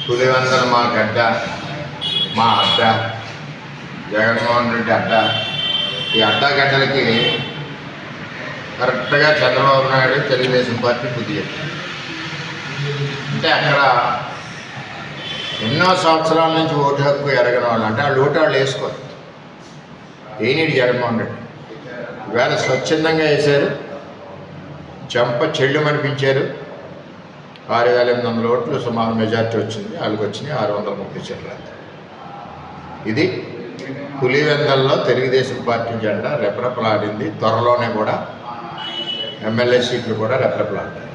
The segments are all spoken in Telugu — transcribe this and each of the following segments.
పులివెందుల మా గడ్డ, మా అడ్డ, జగన్మోహన్ రెడ్డి అడ్డ. ఈ అడ్డగడ్డలకి కరెక్ట్గా చంద్రబాబు నాయుడు తెలుగుదేశం పార్టీ బుద్ధి చెప్పింది. అంటే అక్కడ ఎన్నో సంవత్సరాల నుంచి ఓటు హక్కు ఎరగని వాళ్ళు, అంటే వాళ్ళు ఓటు వాళ్ళు వేసుకోరు. ఏనీడు జగన్మోహన్ రెడ్డి ఈవేళ స్వచ్ఛందంగా వేశారు, చెంప చెళ్ళు అనిపించారు. 6,800 ఓట్లు సుమారు మెజార్టీ వచ్చింది. వాళ్ళకి వచ్చినాయి 630 చిల్లర. ఇది పులివెందులలో తెలుగుదేశం పార్టీ జెండా రెపరెపలాడింది. త్వరలోనే కూడా ఎమ్మెల్యే సీట్లు కూడా రెపరెపలాడతాయి.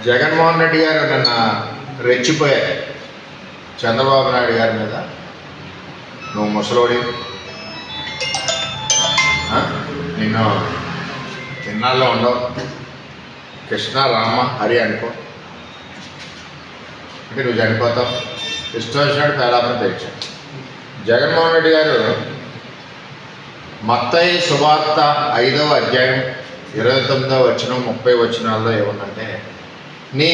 జగన్మోహన్ రెడ్డి గారు నిన్న రెచ్చిపోయారు చంద్రబాబు నాయుడు గారి మీద. నువ్వు ముసలోడి, నిన్ను చిన్నాల్లో ఉండవు, కృష్ణ రామ హరి అనుకో, అంటే నువ్వు చనిపోతావు, ఇష్టం వచ్చినట్టు పేలాపన తెచ్చావు. జగన్మోహన్ రెడ్డి గారు మత్తయి సువార్త 5వ అధ్యాయం 29వ వచనం 30 వచనాల్లో ఏముందంటే, నీ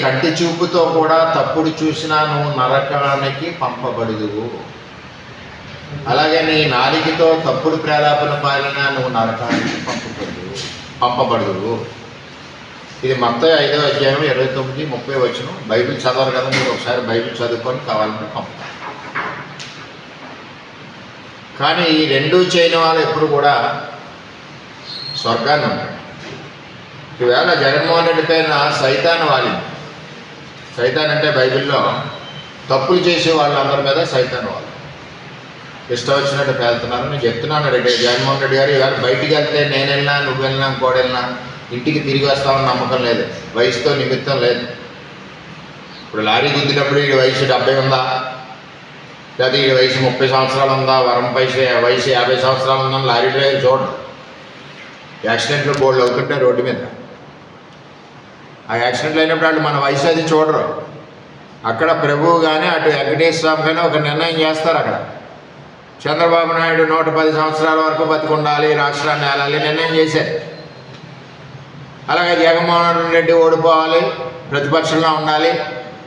కంటి చూపుతో కూడా తప్పుడు చూసినా నువ్వు నరకానికి పంపబడుదువు, అలాగే నీ నాలికతో తప్పుడు ప్రేలాపన పాలినా నువ్వు నరకానికి పంపబడుదువు. ఇది మత్తయి 5వ అధ్యాయం 29, 30 వచనం. బైబిల్ చదవరు కదా మీరు, ఒకసారి బైబిల్ చదువుకొని కావాలంటే పంపుతారు. కానీ ఈ రెండూ చేయని వాళ్ళు ఎప్పుడు కూడా స్వర్గాన్ని ఉంటారు. ఈవేళ జగన్మోహన్ రెడ్డి పైన సైతాన్ వాలింది. సైతాన్ అంటే బైబిల్లో తప్పులు చేసే వాళ్ళందరి మీద సైతాన్ వాళ్ళు ఇష్టం వచ్చినట్టు పేలుతున్నారు. నేను చెప్తున్నాను రెడ్డి జగన్మోహన్ రెడ్డి గారు, ఈవేళ బయటికి వెళ్తే నేను వెళ్ళినా, నువ్వు వెళ్ళినా, ఇంకోటి వెళ్ళినా ఇంటికి తిరిగి వస్తామని నమ్మకం లేదు, వయసుతో నిమిత్తం లేదు. ఇప్పుడు లారీ గుద్దినప్పుడు ఈ వయసు 70 ఉందా, లేదా ఈ వయసు 30 సంవత్సరాలు ఉందా, వయసు 50 సంవత్సరాలు ఉందని లారీ డ్రైవర్ చూడరు. యాక్సిడెంట్లు బోల్డ్ అవుతుంటే రోడ్డు మీద, ఆ యాక్సిడెంట్లు అయినప్పుడు వాళ్ళు మన వయసు అది చూడరు. అక్కడ ప్రభువు కానీ అటు వెంకటేశ్వర స్వామి కానీ ఒక నిర్ణయం చేస్తారు. అక్కడ చంద్రబాబు నాయుడు 110 సంవత్సరాల వరకు బతికుండాలి, రాష్ట్రాన్ని ఏలాలి నిర్ణయం చేశారు. అలాగే జగన్మోహన్ రెడ్డి ఓడిపోవాలి, ప్రతిపక్షంలో ఉండాలి,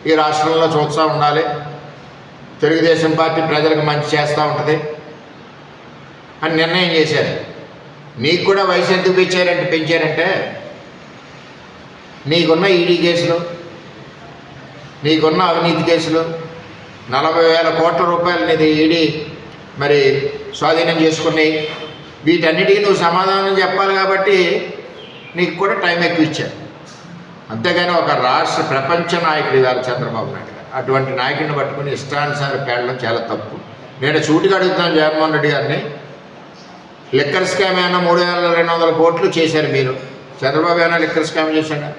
ఈ రాష్ట్రంలో చూస్తూ ఉండాలి, తెలుగుదేశం పార్టీ ప్రజలకు మంచి చేస్తూ ఉంటుంది అని నిర్ణయం చేశారు. నీకు కూడా వయసు ఎందుకు పెంచారంటే నీకున్న ఈడీ కేసులు, నీకున్న అవినీతి కేసులు, 40,000 కోట్ల రూపాయలు నీది ఈడీ మరి స్వాధీనం చేసుకుని, వీటన్నిటికీ నువ్వు సమాధానం చెప్పాలి కాబట్టి నీకు కూడా టైం ఎక్కువ ఇచ్చారు. అంతేగాని ఒక రాష్ట్ర ప్రపంచ నాయకుడు ఇవాళ చంద్రబాబు నాయుడు గారు, అటువంటి నాయకుడిని పట్టుకుని ఇష్టానుసారం పేడడం చాలా తప్పు. నేను సూటిగా అడుగుతున్నాను జగన్మోహన్ రెడ్డి గారిని, లిక్కర్ స్కామ్ ఏమైనా 3,200 కోట్లు చేశారు మీరు, చంద్రబాబు ఏమైనా లిక్కర్ స్కామ్ చేశాడా?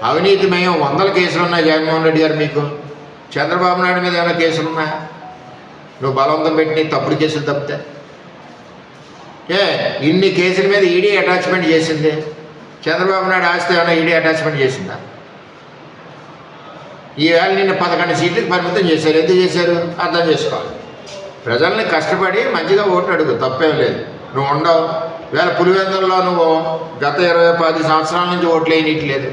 అవినీతి మేము 100 కేసులు ఉన్నాయి జగన్మోహన్ రెడ్డి గారు మీకు, చంద్రబాబు నాయుడు మీద ఏమైనా కేసులు ఉన్నాయా? నువ్వు బలవంతం పెట్టి తప్పుడు కేసులు తప్పితే ఇన్ని కేసుల మీద ఈడీ అటాచ్మెంట్ చేసింది. చంద్రబాబు నాయుడు ఆస్తి ఏమైనా ఈడీ అటాచ్మెంట్ చేసిందా? ఈవేళ నిన్ను 11 సీట్లకు పరిమితం చేశారు. ఎందుకు చేశారు అర్థం చేసుకోవాలి. ప్రజల్ని కష్టపడి మంచిగా ఓట్లు అడుగు, తప్పేం లేదు. నువ్వు ఉండవు. ఈవేళ పులివెందులలో నువ్వు గత 20-10 సంవత్సరాల నుంచి ఓట్లు వేయనట్లేదు.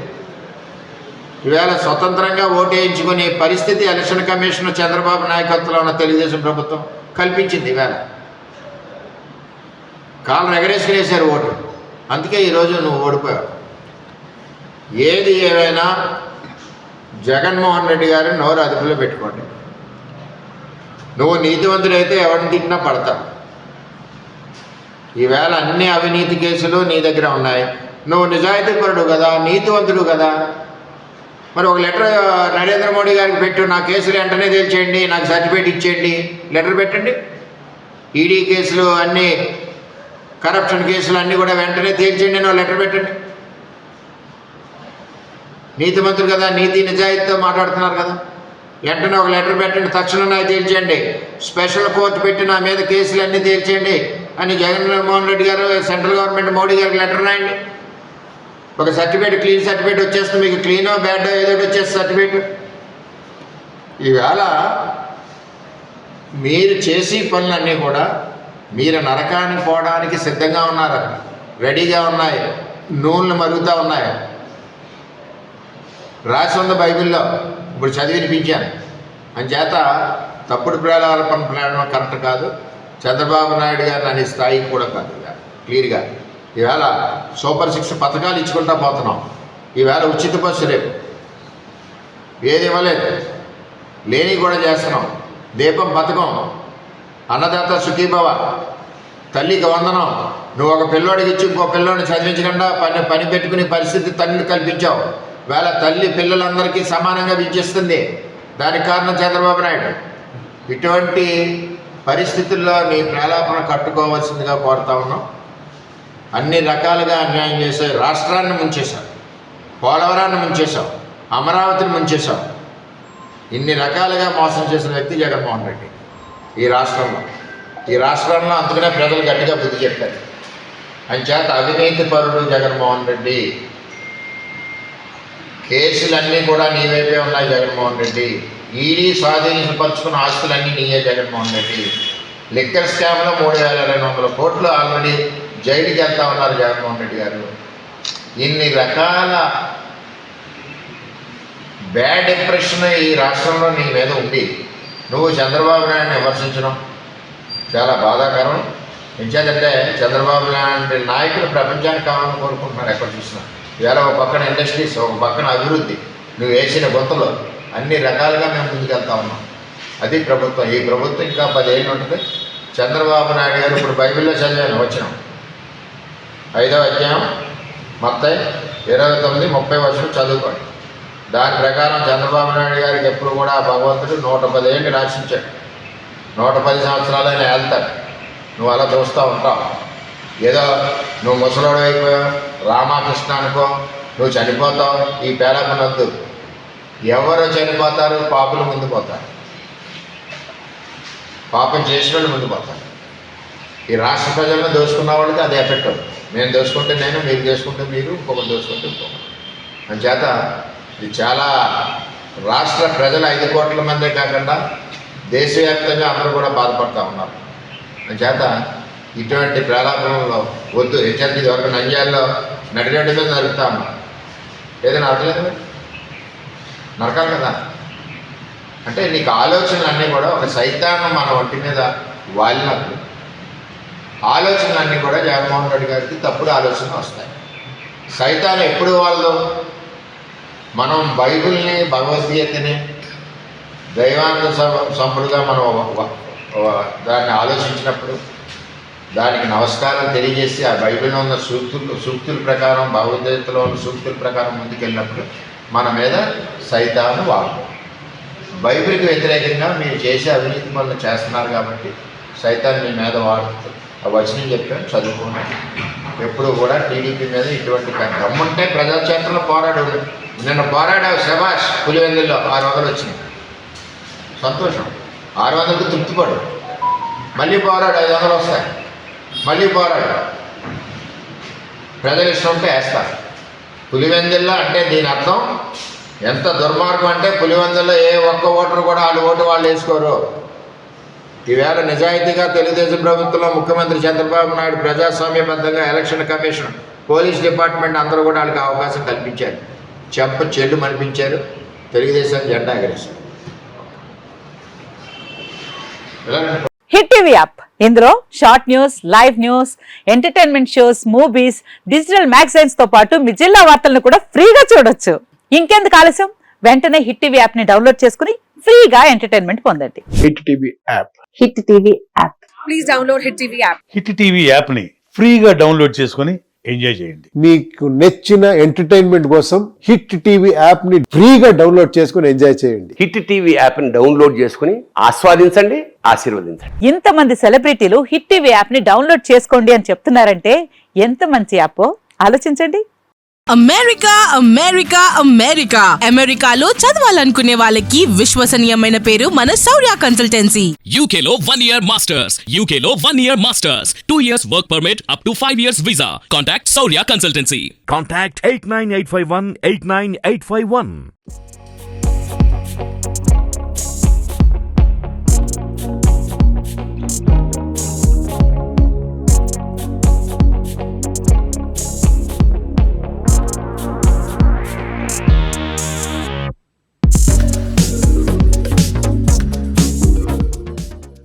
ఈవేళ స్వతంత్రంగా ఓటు వేయించుకునే పరిస్థితి ఎలక్షన్ కమిషన్ చంద్రబాబు నాయకత్వంలో ఉన్న తెలుగుదేశం ప్రభుత్వం కల్పించింది. ఈవేళ కాళ్ళు ఎగరేసుకునేసారు ఓటు. అందుకే ఈరోజు నువ్వు ఓడిపోయావు. ఏది ఏమైనా జగన్మోహన్ రెడ్డి గారిని నోరు అదుపులో పెట్టుకోండి. నువ్వు నీతివంతుడైతే ఎవరిని తిట్టినా పడతావు. ఈవేళ అన్ని అవినీతి కేసులు నీ దగ్గర ఉన్నాయి. నువ్వు నిజాయితీపరుడు కదా, నీతివంతుడు కదా, మరి ఒక లెటర్ నరేంద్ర మోడీ గారికి పెట్టు, నా కేసులు వెంటనే తేల్చేయండి, నాకు సర్టిఫికేట్ ఇచ్చేయండి, లెటర్ పెట్టండి. ఈడీ కేసులు అన్నీ, కరప్షన్ కేసులు అన్నీ కూడా వెంటనే తేల్చేయండి, నువ్వు లెటర్ పెట్టండి. నీతిమంతుడు కదా, నీతి నిజాయితీతో మాట్లాడుతున్నారు కదా, వెంటనే ఒక లెటర్ పెట్టండి, తక్షణం నాకు తేల్చేయండి, స్పెషల్ కోర్టు పెట్టి నా మీద కేసులు అన్నీ తేల్చేయండి అని జగన్మోహన్ రెడ్డి గారు సెంట్రల్ గవర్నమెంట్ మోడీ గారికి లెటర్ రాయండి. ఒక సర్టిఫికేట్, క్లీన్ సర్టిఫికేట్ వచ్చేస్తుంది మీకు, క్లీనో బ్యాడో ఏదో వచ్చేస్తుంది సర్టిఫికేట్. ఈవేళ మీరు చేసే పనులన్నీ కూడా మీరు నరకానికి పోవడానికి సిద్ధంగా ఉన్నారు. రెడీగా ఉన్నాయి, నూనెలు మరుగుతూ ఉన్నాయి. రాసి ఉంది బైబిల్లో, ఇప్పుడు చదివి వినిపించాను. అంచేత తప్పుడు ప్రేలాపన ప్లాన్ కరెక్ట్ కాదు. చంద్రబాబు నాయుడు గారు అనే స్థాయికి కూడా కాదు. క్లియర్గా ఈవేళ సూపర్ 6 పథకాలు ఇచ్చుకుంటా పోతున్నాం. ఈవేళ ఉచిత బస్సు రేపు ఏది ఇవ్వలేదు, లేని కూడా చేస్తున్నాం. దీపం పథకం, అన్నదాత సుఖీభవ, తల్లికి వందనం. నువ్వు ఒక పిల్లోడికి ఇచ్చి ఇంకో పిల్లోడిని చదివించకుండా పని పెట్టుకునే పరిస్థితి తల్లిని కల్పించావు. వేళ తల్లి పిల్లలందరికీ సమానంగా విద్యిస్తుంది. దానికి కారణం చంద్రబాబు నాయుడు. ఇటువంటి పరిస్థితుల్లో నీ ప్రలాపన కట్టుకోవాల్సిందిగా కోరుతా ఉన్నాం. అన్ని రకాలుగా అన్యాయం చేశావు. రాష్ట్రాన్ని ముంచేశావు, పోలవరాన్ని ముంచేశావు, అమరావతిని ముంచేశావు. ఇన్ని రకాలుగా మోసం చేసిన వ్యక్తి జగన్మోహన్ రెడ్డి ఈ రాష్ట్రంలో అందుకనే ప్రజలు గట్టిగా బుద్ధి చెప్పారు. అంచేత అవినీతి పరుడు జగన్మోహన్ రెడ్డి. కేసులన్నీ కూడా నీ వైపే ఉన్నాయి జగన్మోహన్ రెడ్డి. ఈడీ స్వాధీనపరుచుకున్న ఆస్తులన్నీ నీయే జగన్మోహన్ రెడ్డి. లిక్కర్ స్కామ్లో 3,200 కోట్లు ఆల్రెడీ జైలుకి వెళ్తా ఉన్నారు జగన్మోహన్ రెడ్డి గారు. ఇన్ని రకాల బ్యాడ్ ఇంప్రెషన్ ఈ రాష్ట్రంలో నీ మీద ఉంది. నువ్వు చంద్రబాబు నాయుడిని విమర్శించడం చాలా బాధాకరం. ఎంచేదంటే చంద్రబాబు లాంటి నాయకులు ప్రపంచానికి కావాలని కోరుకుంటున్నారు ఎక్కడ చూసినా. ఇవాళ ఒక పక్కన ఇండస్ట్రీస్, ఒక పక్కన అభివృద్ధి, నువ్వు వేసిన గుంతలో అన్ని రకాలుగా మేము ముందుకెళ్తా ఉన్నాం. అది ప్రభుత్వం. ఈ ప్రభుత్వం ఇంకా 10 ఏళ్ళు ఉంటుంది. చంద్రబాబు నాయుడు గారు ఇప్పుడు బైబిల్లో చదివాను, వచ్చినాం 5వ అధ్యాయం మత్తయి 29-30 వర్షం చదువుకోండి. దాని ప్రకారం చంద్రబాబు నాయుడు గారికి ఎప్పుడు కూడా భగవంతుడు 110 ఏళ్ళు రాసించాడు. 110 సంవత్సరాలైనా వెళ్తాడు. నువ్వు అలా చూస్తూ ఉంటావు. ఏదో నువ్వు ముసలోడు అయిపోయావు, రామకృష్ణ అనుకో, నువ్వు చనిపోతావు. ఈ పేలపనొద్దు. ఎవరు చనిపోతారు? పాపులు ముందు పోతారు. పాపం చేసిన వాళ్ళు ముందు పోతారు. ఈ రాష్ట్ర ప్రజలను దోచుకున్న వాళ్ళకి అది ఎఫెక్ట్ అవుతుంది. నేను దోచుకుంటే నేను, మీరు దోచుకుంటే మీరు, ఇంకొకరు దోచుకుంటే ఇంకొకరు. అందుచేత ఇది చాలా రాష్ట్ర ప్రజలు 5 కోట్ల మందే కాకుండా దేశవ్యాప్తంగా అందరూ కూడా బాధపడుతూ ఉన్నారు. అందుచేత ఇటువంటి ప్రారంభంలో వద్దు. హెచ్ఎంపీ ఇది వరకు నంద్యాలలో నడిరెడ్డి మీద నరుకుతా ఉన్నారు. ఏదైనా నరకలేదు, నరకాలి కదా. అంటే నీకు ఆలోచనలన్నీ కూడా ఒక సైతాన్ని మన ఒంటి మీద వాలినప్పుడు ఆలోచనలన్నీ కూడా జగన్మోహన్ రెడ్డి గారికి తప్పుడు ఆలోచనలు వస్తాయి. సైతాన్ని ఎప్పుడు వాళ్ళు మనం బైబిల్ని, భగవద్గీతని దైవాంగ సంపుడుగా మనం దాన్ని ఆలోచించినప్పుడు, దానికి నమస్కారం తెలియజేసి ఆ బైబిల్లో ఉన్న సూక్తుల ప్రకారం, భగవద్గీతలో ఉన్న సూక్తుల ప్రకారం ముందుకెళ్ళినప్పుడు మన మీద సైతాను వాడు. బైబిల్కి వ్యతిరేకంగా మీరు చేసే అవినీతి పనులు చేస్తున్నారు కాబట్టి సైతాన్ని మీ మీద వాడుతుంది. ఆ వచనం చెప్పాను, చదువుకున్నాను. ఎప్పుడు కూడా టీడీపీ మీద ఇటువంటి దమ్ముంటే ప్రజాక్షేత్రంలో పోరాడు. నిన్న పోరాడావు, శభాష్. పులివెందుల్లో 600 వచ్చినాయి, సంతోషం. 600కు తృప్తిపడు. మళ్ళీ పోరాడు, 500 వస్తాయి. మళ్ళీ పోరాడు. ప్రజలు ఇష్టం ఉంటే వేస్తారు. పులివెందుల్లో అంటే దీని అర్థం ఎంత దుర్మార్గం అంటే పులివెందుల్లో ఏ ఒక్క ఓటరు కూడా వాళ్ళ ఓటు వాళ్ళు వేసుకోరు. ఈవేళ నిజాయితీగా తెలుగుదేశం ప్రభుత్వంలో ముఖ్యమంత్రి చంద్రబాబు నాయుడు ప్రజాస్వామ్యబద్ధంగా ఎలక్షన్ కమిషన్, పోలీస్ డిపార్ట్మెంట్ అందరూ కూడా వాళ్ళకి అవకాశం కల్పించారు. చెల్లు మనిపించారు. తెలుగుదేశం జెండా ఎగరేశారు. హిట్ టీవీ యాప్, ఇందులో short news, live news, entertainment shows, movies, digital magazines తో పాటు మీ జిల్లా వార్తలను కూడా ఫ్రీగా చూడొచ్చు. ఇంకెందుకు ఆలస్యం? వెంటనే హిట్ టీవీ యాప్ ని డౌన్లోడ్ చేసుకుని ఫ్రీగా ఎంటర్టైన్మెంట్ పొందండి. Hit TV app. Hit TV app. Please download hit TV app. Hit TV app ని ఫ్రీగా డౌన్లోడ్ చేసుకుని ఎంజాయ్ చేయండి. మీకు నచ్చిన ఎంటర్టైన్మెంట్ కోసం హిట్ టీవీ యాప్ ని ఫ్రీగా డౌన్లోడ్ చేసుకుని ఎంజాయ్ చేయండి. హిట్ టీవీ యాప్ ని డౌన్లోడ్ చేసుకుని ఆస్వాదించండి, ఆశీర్వదించండి. ఇంతమంది సెలబ్రిటీలు హిట్ టీవీ యాప్ ని డౌన్లోడ్ చేసుకోండి అని చెప్తున్నారంటే ఎంత మంచి యాప్ ఆలోచించండి. అమెరికా అమెరికా అమెరికా అమెరికాలో చదవాలనుకునే వాళ్ళకి విశ్వసనీయమైన పేరు మన శౌర్య కన్సల్టెన్సీ. UK లో 1 year masters. UK లో 1 year masters. 2 years work permit up to 5 years visa. Contact Saurya Consultancy. Contact 89851 89851.